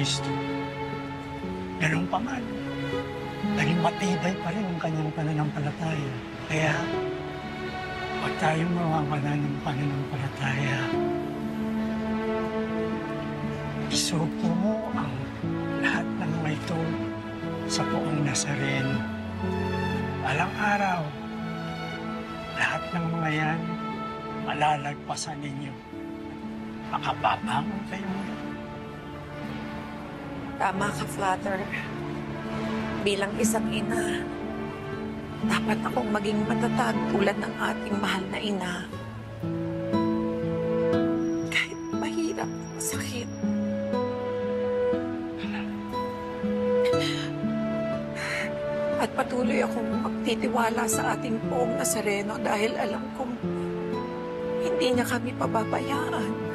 Kristo. Ganun pa man, naging matibay pa rin ang kanyang pananampalataya. Kaya, huwag tayong mawawala ng pananampalataya. Isupo mo ang lahat ng may ito sa Poong Nazareno. Alang araw, lahat ng mga yan, malalagpasan ninyo. Makababangon kayo muli. Tama ka, Father. Bilang isang ina, dapat akong maging matatag tulad ng ating mahal na ina. Kahit mahirap, masakit. At patuloy akong magtitiwala sa ating Poong Nazareno dahil alam kong hindi niya kami pababayaan.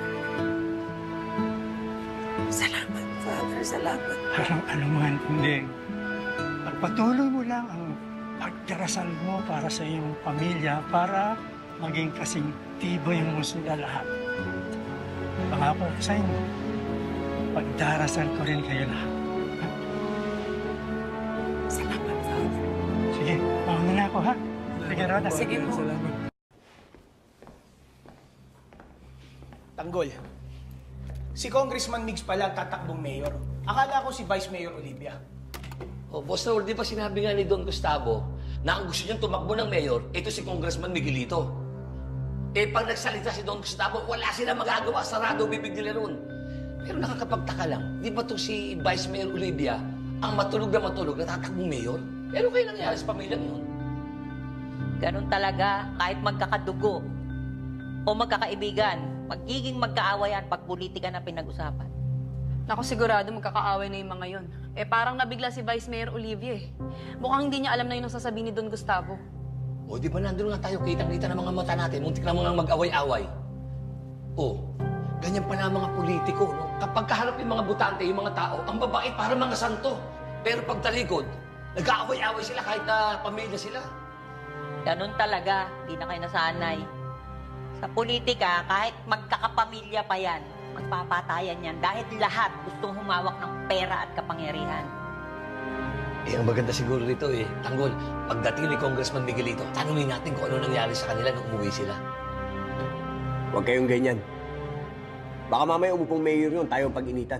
Salamat, Father. Salamat. Parang anuman, hindi. Pagpatuloy mo lang ang pagdarasal mo para sa iyong pamilya para maging kasing tibay mo sila lahat. Pangako ko sa inyo, pagdarasal ko rin kayo lahat. Salamat, Father. Sige, mauna na ako, ha? Sige, Roda. Sige po. Tanggol, si Congressman Migs pala ang tatakbong mayor. Akala ko si Vice Mayor Olivia. Oh, Boss Raul, di ba sinabi nga ni Don Gustavo na ang gusto niyang tumakbo ng mayor, ito si Congressman Miguelito. Eh, pag nagsalita si Don Gustavo, wala sila magagawa, sarado bibig nila ron. Pero nakakapagtaka lang, di ba itong si Vice Mayor Olivia, ang matulog na tatakbong mayor? Pero kayo nangyari sa pamilyang yun? Ganun talaga, kahit magkakadugo o magkakaibigan, magiging magkaawayan pag politika na pinag-usapan. Naku, sigurado magkakaaway na yung mga yon. Eh, parang nabigla si Vice Mayor Olivia eh. Mukhang hindi niya alam na yun ang sasabihin ni Don Gustavo. O, di ba nandun nga tayo, kitang-kita ng mga mata natin, muntik na mga mag-away-away. O, ganyan pala ang mga politiko, no? Kapag kaharap yung mga butante, yung mga tao, ang babait para mga santo. Pero pag talikod, nag-aaway-away sila kahit na pamilya sila. Ganun talaga, di na kayo nasanay. Sa politika, kahit magkakapamilya pa yan, magpapatayan yan dahil lahat gustong humawak ng pera at kapangyarihan. Eh, ang maganda siguro rito eh, Tanggol, pagdating ni Congressman Miguelito, tanungin natin kung ano nangyari sa kanila nung umuwi sila. Huwag kayong ganyan. Baka mamaya umupong mayor yun, tayo pag-initan.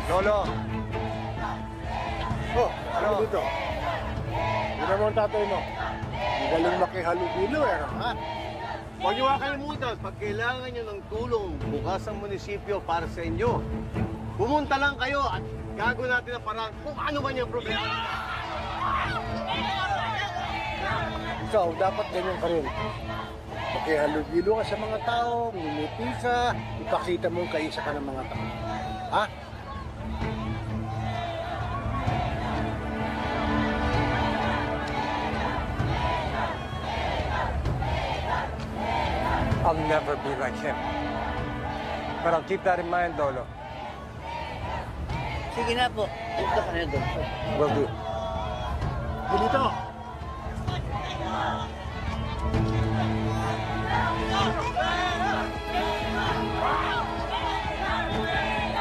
Lolo! Oh, ano dito? Hindi naman tatay mo. Ang galing makihalubilo eh, ha? Huwag niyo nga kalimutan, pag kailangan niyo ng tulong, bukas ang munisipyo para sa inyo. Pumunta lang kayo at gagawin natin ang parang kung ano man yung problema. Ikaw, dapat ganyan ka rin. Makihalubilo ka sa mga tao, mimipisa, ipakita mong kaisa ka ng mga tao. Ha? I'll never be like him. But I'll keep that in mind, Lolo. Sige na po. Punta ka na doon. Will do. Dito!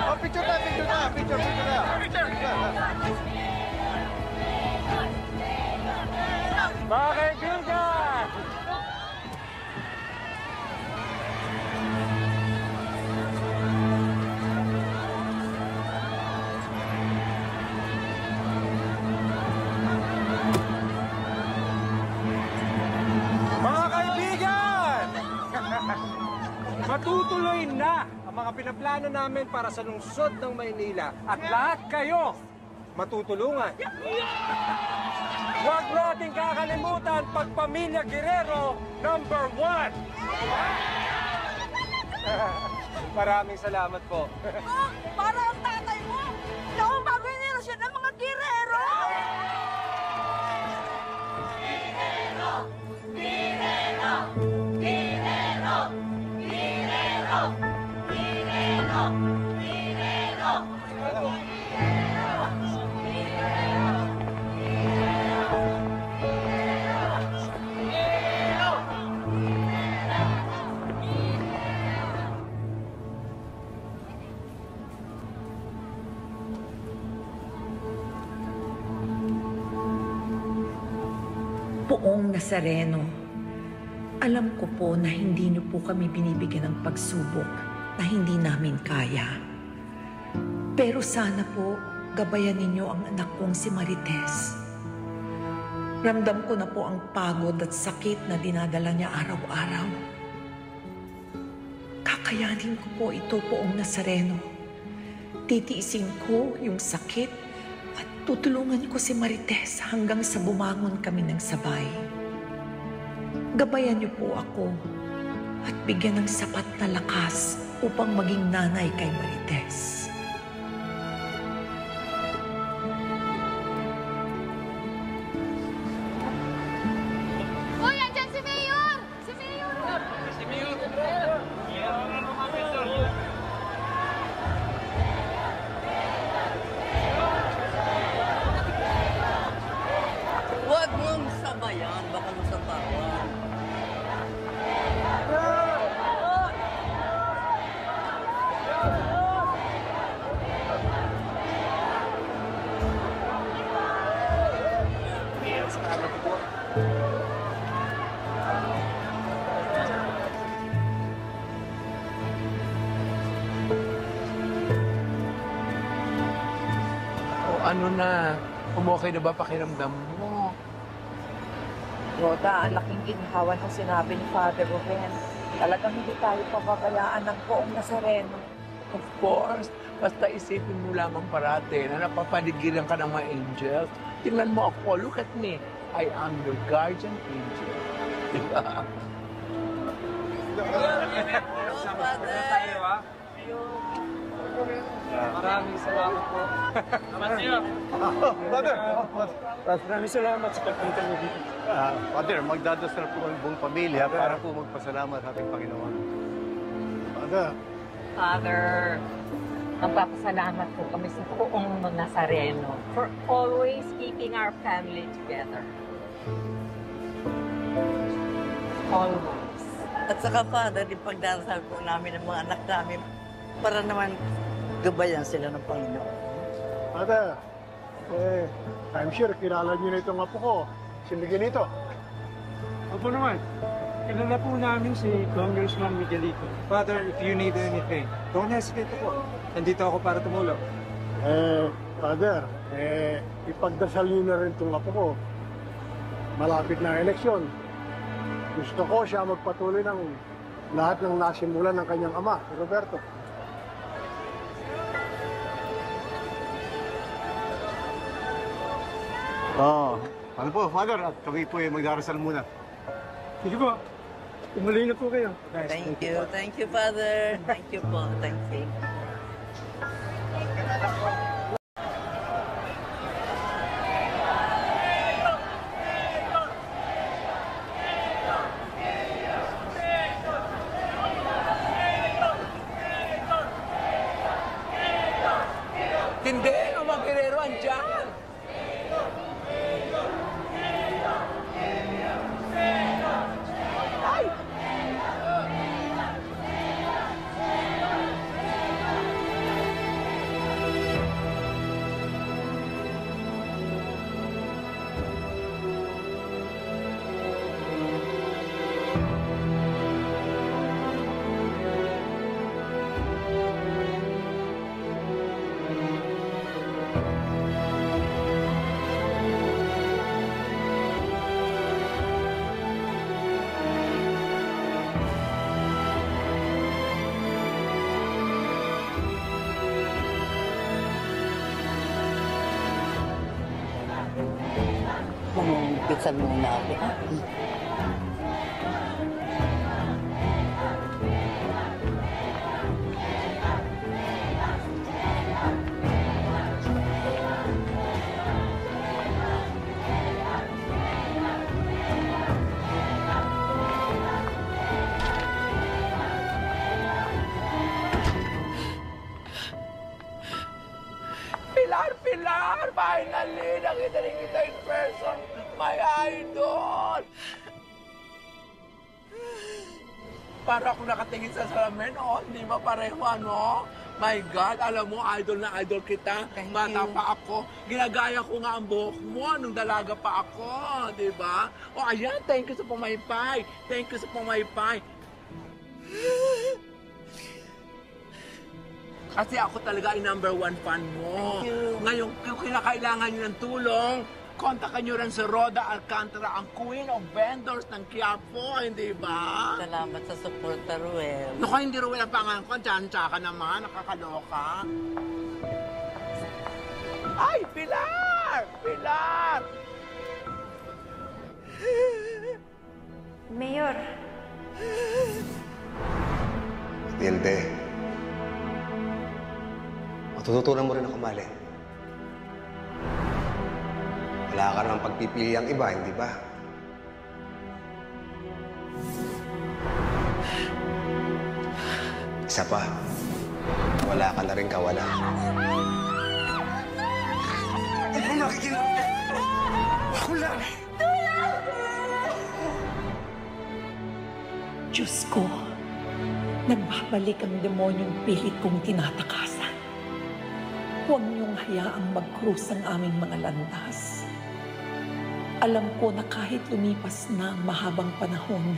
Oh, picture na! Picture na! Mga kaibigan! Matutuloy na ang mga pinaplano namin para sa lungsod ng Maynila at lahat kayo matutulungan. Huwag natin kakalimutan Pagpamilya Guerrero #1. Maraming salamat po. Para ang tatay mo! Noong bago inilusyon ng mga Guerrero! Poong Nazareno, alam ko po na hindi niyo po kami binibigyan ng pagsubok na hindi namin kaya. Pero sana po, gabayan ninyo ang anak kong si Marites. Ramdam ko na po ang pagod at sakit na dinadala niya araw-araw. Kakayanin ko po ito, Poong Nazareno. Titiisin ko yung sakit at tutulungan ko si Marites hanggang sa bumangon kami ng sabay. Gabayan niyo po ako at bigyan ng sapat na lakas upang maging nanay kay Marites. Uy, andyan si Mayor! Si Mayor! Si Mayor! Huwag mong sabayan, baka masabawan. Ano na? Okay na ba pakiramdam mo? Roda, ang laking ginhawa ng sinabi ni Father Ruben. Talagang hindi tayo pababayaan ng Poong Nazareno. Of course. Basta isipin mo lamang parate na napapaligiran ka ng mga angels. Tingnan mo ako. Look at me. I am your guardian angel. Diba? Maraming salamat po. Father! Maraming salamat sa pagpunta niyo dito. Father, magdadasal po ang buong pamilya para po magpasalamat sa ating Panginoon. Father! Father, magpapasalamat po kami sa Poong Nazareno for always keeping our family together. Always. At saka, Father, ipagdarasal po namin ang mga anak namin para naman gabayan sila ng Panginoon. Father, I'm sure kilala niyo na itong apo ko, si Miguelito. Opo naman. Kilala po namin si Congressman Miguelito. Father, if you need anything, don't hesitate po. Nandito ako para tumulong. Father, ipagdasal niyo na rin itong apo ko. Malapit na eleksyon. Gusto ko siya magpatuloy ng lahat ng nasimulan ng kanyang ama, si Roberto. Ano po, Father? At kami po ay magdarasal muna. Sige po. Umuwi na po kayo. Thank you, Father. Thank you po, thank you. Hindi! Ang mga Guerrero andyan! Buksan muna ako. Pilar! Finally! Nakita rin kita in person! My idol! Para ako nakatingin sa salamin, oh. Hindi ba pareho, ano? My God, alam mo, idol na idol kita. Bata pa ako. Ginagaya ko nga ang buhok mo nung dalaga pa ako, di ba? O, ayan, thank you sa pumaypay. Thank you sa pumaypay. Kasi ako talaga ay #1 fan mo. Ngayon, kung kinakailangan nyo ng tulong, kontakan nyo rin si Rhoda Alcantara, ang queen of vendors ng Quiapo, hindi ba? Salamat sa suporta, Ruel. Naku, hindi Ruel ang pangalan ko. Diyan-tsa ka naman, nakakaloka. Ay, Pilar! Pilar! Mayor. Tilde. Matututunan mo rin ako mahalin. Wala ka namang pagpipili ang iba, hindi ba? Isa pa, wala ka na rin kawalan. Ano ba nakikinig? Ako lang! Diyos ko, nagbabalik ang demonyong pilit kong tinatakasan. Huwag niyong hayaang mag-cruise ang aming mga landas. Alam ko na kahit lumipas na ang mahabang panahon,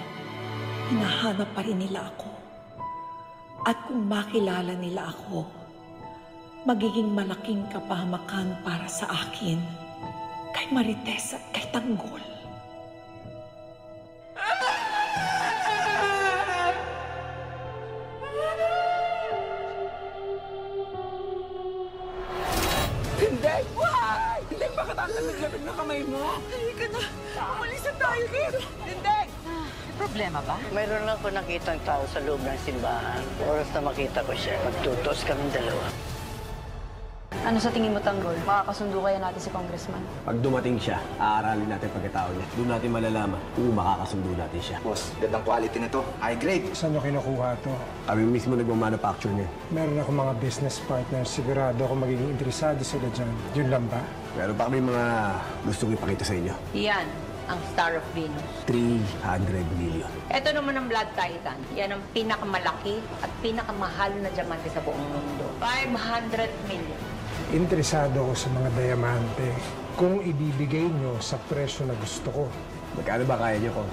hinahanap pa rin nila ako. At kung makilala nila ako, magiging malaking kapahamakan para sa akin, kay Marites at kay Tanggol. Hindi! Why? Hindi, bakit ang lamig-lamig na kamay mo? Halika na. Umalis na tayo dito. Hindi! May problema ba? Mayroon lang ako nakitang tao sa loob ng simbahan. Oras na makita ko siya, magtutos kaming dalawa. Ano sa tingin mo, Tanggol? Makakasundo kaya natin si Congressman? Pag dumating siya, aaralin natin pagkatao niya. Doon natin malalaman kung makakasundo natin siya. Boss, gandang quality nito. High grade. Saan nyo kinukuha to? Kami mismo nagmamanufacture niya. Meron ako mga business partners. Sigurado ako magiging interesado sila dyan. Yun lang ba? Pero pa kami mga gustong ipakita sa inyo. Yan ang Star of Venus. 300 million. Ito naman ang Blood Titan. Yan ang pinakamalaki at pinakamahal na diamante sa buong mundo. 500 million. Interesado ako sa mga diamante. Kung ibibigay nyo sa presyo na gusto ko. Magkano ba kaya niyo ko?